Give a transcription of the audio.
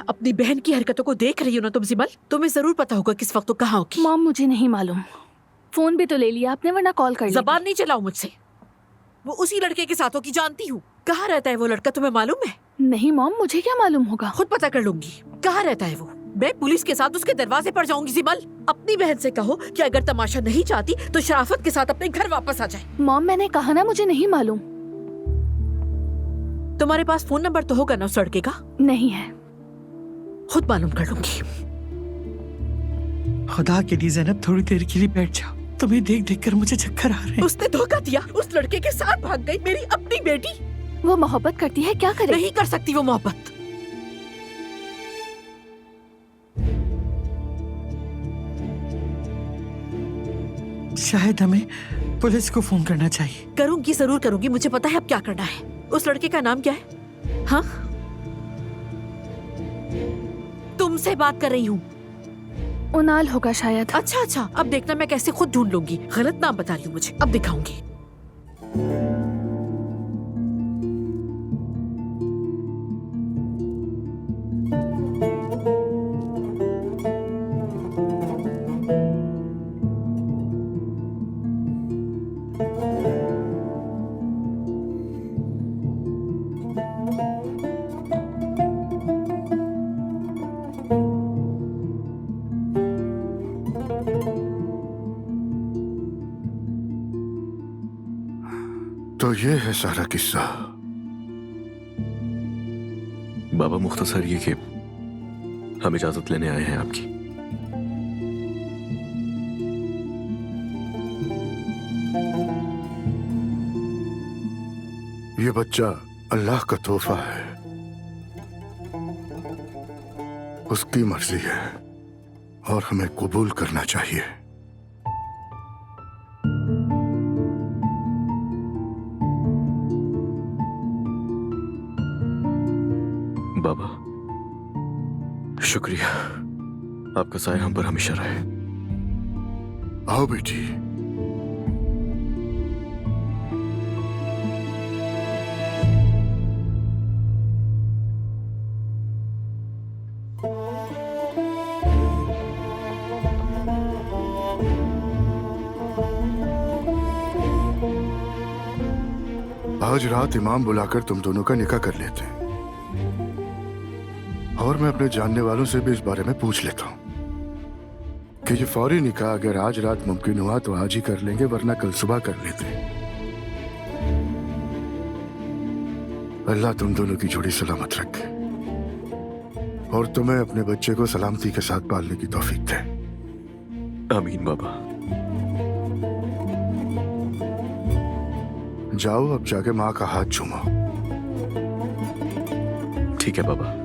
अपनी बहन की हरकतों को देख रही हो ना तुम सिमल? तुम्हें जरूर पता होगा किस वक्त तो कहाँ होगी। मॉम मुझे नहीं मालूम, फोन भी तो ले लिया आपने, वरना कॉल कर जबान नहीं चलाओ मुझसे। वो उसी लड़के के साथ हो की जानती हूँ। कहाँ रहता है वो लड़का तुम्हें मालूम है? नहीं मॉम, मुझे क्या मालूम होगा। खुद पता कर लूंगी कहाँ रहता है वो। मैं पुलिस के साथ उसके दरवाजे पर जाऊंगी सिमल। अपनी बहन से कहो कि अगर तमाशा नहीं चाहती तो शराफत के साथ अपने घर वापस आ जाए। मॉम मैंने कहा ना मुझे नहीं मालूम। तुम्हारे पास फोन नंबर तो होगा ना उस लड़के का? नहीं है। खुद मालूम कर लूंगी। खुदा के लिए ज़ैनब थोड़ी देर के लिए बैठ जाओ, तुम्हें देख देख कर मुझे चक्कर आ रहे हैं। उसने धोखा दिया, उस लड़के के साथ भाग गई मेरी अपनी बेटी। वो मोहब्बत करती है, क्या करे? नहीं कर सकती वो मोहब्बत। शायद हमें पुलिस को फोन करना चाहिए। करूंगी, जरूर करूंगी। मुझे पता है अब क्या करना है। उस लड़के का नाम क्या है? हाँ, तुमसे बात कर रही हूँ। उनाल होगा शायद। अच्छा अच्छा, अब देखना मैं कैसे खुद ढूंढ लूंगी। गलत नाम बता रही हूँ मुझे, अब दिखाऊंगी। तो ये है सारा किस्सा। बाबा मुख्तसर ये कि हम इजाजत लेने आए हैं आपकी। ये बच्चा अल्लाह का तोहफा है, उसकी मर्जी है और हमें कबूल करना चाहिए। बाबा शुक्रिया, आपका साया हम पर हमेशा रहे। आओ बेटी। आज रात इमाम बुलाकर तुम दोनों का निकाह कर लेते हैं, और मैं अपने जानने वालों से भी इस बारे में पूछ लेता हूं कि ये फौरी निकाह अगर आज रात मुमकिन हुआ तो आज ही कर लेंगे, वरना कल सुबह कर लेते हैं। अल्लाह तुम दोनों की जोड़ी सलामत रखे और तुम्हें अपने बच्चे को सलामती के साथ पालने की तौफीक दे। आमीन बाबा। जाओ अब जाके माँ का हाथ चूमो। ठीक है बाबा।